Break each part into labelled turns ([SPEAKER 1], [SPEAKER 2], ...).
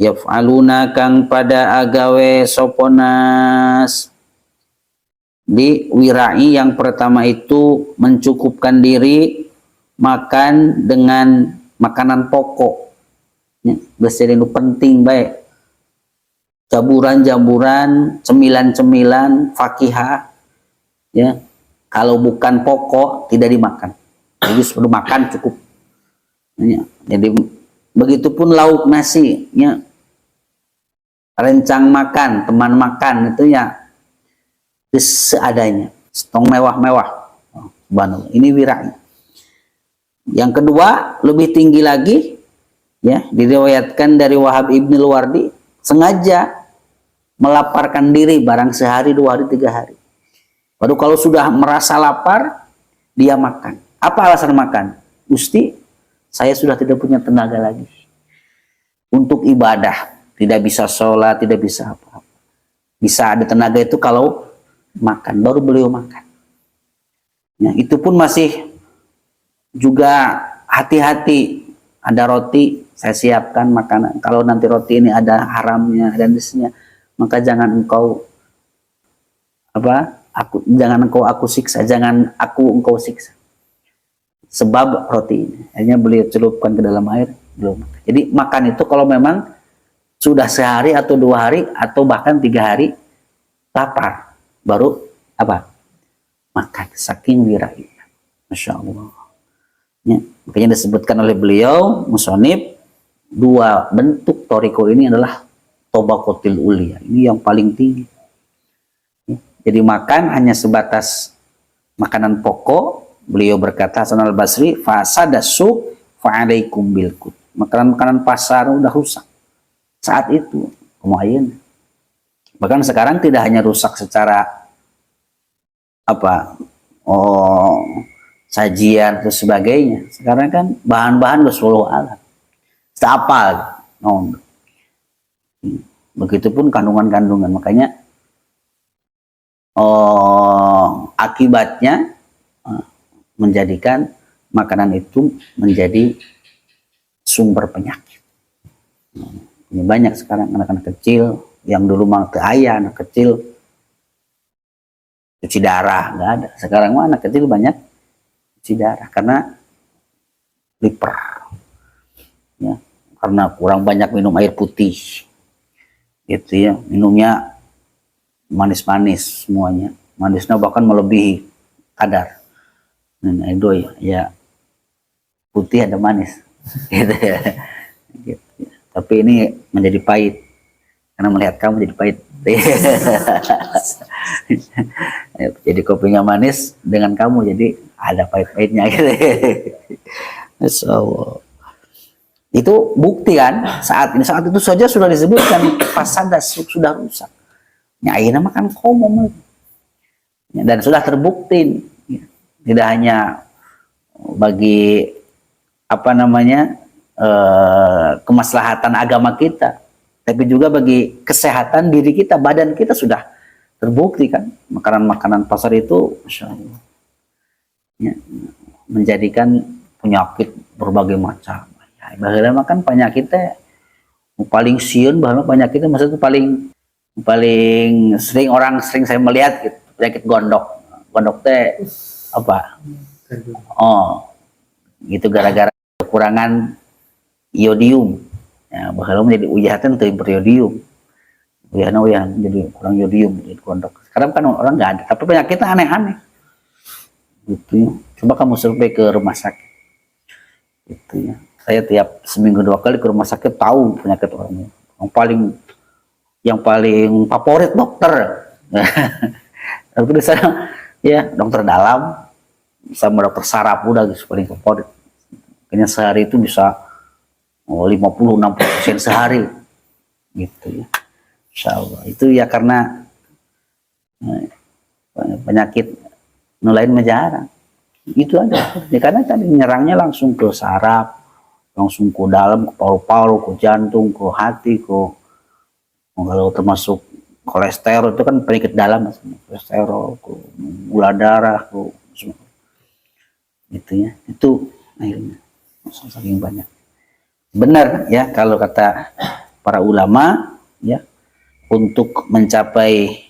[SPEAKER 1] yaf'aluna kang pada agawe soponas di wirai. Yang pertama itu mencukupkan diri makan dengan makanan pokok ya, itu penting baik, jamuran-jamuran, cemilan-cemilan, fakihah ya, kalau bukan pokok tidak dimakan. Jadi sebelum makan cukup ya. Jadi begitupun lauk nasi ya, rencang makan, teman makan itu ya seadanya, setong mewah-mewah. Ini wirai. Yang kedua lebih tinggi lagi ya, diriwayatkan dari Wahab Ibn Al-Wardi, sengaja melaparkan diri barang sehari, 2 hari, 3 hari. Baru kalau sudah merasa lapar dia makan. Apa alasan makan? Gusti, saya sudah tidak punya tenaga lagi untuk ibadah, tidak bisa sholat, tidak bisa apa-apa. Bisa ada tenaga itu kalau makan, baru beliau makan. Ya, itu pun masih juga hati-hati. Ada roti, saya siapkan makanan. Kalau nanti roti ini ada haramnya dan disnya, maka jangan engkau aku siksa, jangan engkau siksa. Sebab roti ini, akhirnya beliau celupkan ke dalam air, belum. Jadi makan itu kalau memang sudah sehari atau 2 hari atau bahkan 3 hari lapar, baru makan, saking wirai. Masya Allah ya, makanya disebutkan oleh beliau musonib, 2 bentuk toriko ini adalah tobakotil ulia, ini yang paling tinggi ya. Jadi makan hanya sebatas makanan pokok, beliau berkata Hasan al-Basri, fasadasu fa'alaikum bilkut, makanan-makanan pasar udah rusak saat itu kemudian. Bahkan sekarang tidak hanya rusak secara sajian dan sebagainya. Sekarang kan bahan-bahan berseluruh alat. Seapal. Begitupun kandungan-kandungan. Makanya akibatnya menjadikan makanan itu menjadi sumber penyakit. Ini banyak sekarang anak-anak kecil yang dulu ayah anak kecil cuci darah, nggak ada. Sekarang mah anak kecil banyak cuci darah karena liver ya, karena kurang banyak minum air putih gitu ya, minumnya manis-manis semuanya, manisnya bahkan melebihi kadar. Nah itu ya putih ada manis gitu ya. Gitu. Tapi ini menjadi pahit karena melihat kamu jadi pahit. Jadi kopinya manis, dengan kamu jadi ada pahit-pahitnya gitu. So, itu bukti kan, saat itu saja sudah disebutkan fasada, sudah rusak. Ya akhirnya makan komom dan sudah terbukti tidak hanya bagi kemaslahatan agama kita, tapi juga bagi kesehatan diri kita, badan kita sudah terbukti kan. Makanan-makanan pasar itu Masya Allah, ya, menjadikan penyakit berbagai macam. Ya, bahkan makan penyakitnya paling siun, bahkan penyakitnya maksudnya paling sering saya melihat gitu, penyakit gondok. Gondok teh apa? Gitu gara-gara kekurangan iodium. Ya, bakal menjadi ujatan tuh beriodium. Uyahan jadi kurang iodium jadi gondok. Sekarang kan orang nggak ada, tapi penyakitnya aneh-aneh. Gitu. Coba kamu survei ke rumah sakit. Gitu ya. Saya tiap seminggu 2 kali ke rumah sakit, tahu penyakit orangnya. Yang paling favorit dokter. Tapi di sana ya dokter dalam sama dokter saraf udah gitu, paling favorit. Kayaknya sehari itu bisa 50-60% sehari gitu ya. Insya Allah itu ya karena penyakit lain menjarang itu aja ya, karena tadi nyerangnya langsung ke saraf, langsung ke dalam, ke paru-paru, ke jantung, ke hati, kalau termasuk kolesterol itu kan penyakit dalam, kolesterol, ke gula darah, gitu ya. Itu akhirnya saking banyak. Benar ya kalau kata para ulama ya untuk mencapai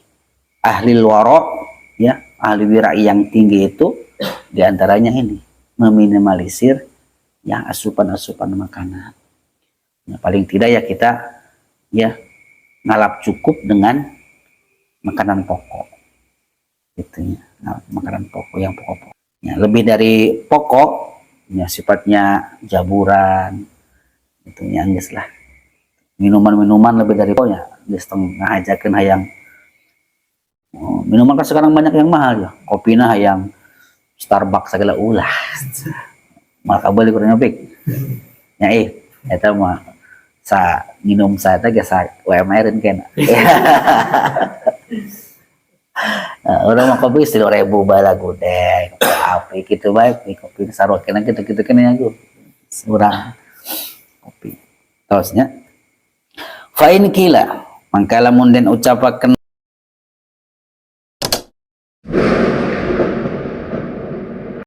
[SPEAKER 1] ahli warok ya, ahli wirai yang tinggi itu diantaranya ini meminimalisir yang asupan-asupan makanan. Ya, paling tidak ya kita ya ngalap cukup dengan makanan pokok gitu ya, makanan pokok yang pokok. Ya, lebih dari pokok ya sifatnya jaburan itu ya geus lah. Minuman-minuman lebih dari pokoknya geus ngajakeun hayang. Minuman kan sekarang banyak yang mahal ya. Kopina hayang Starbucks segala ulah. Maka boleh kurang pik. Ya eta mah sa minum saya teh sa UMR kan. Orang mah kopi 3.000 bala gudeg, kopi gitu baik, kopi sarua kena gitu-gitu kena aku. Urang kopi. Terusnya fa in kila mangka lamun den ucapaken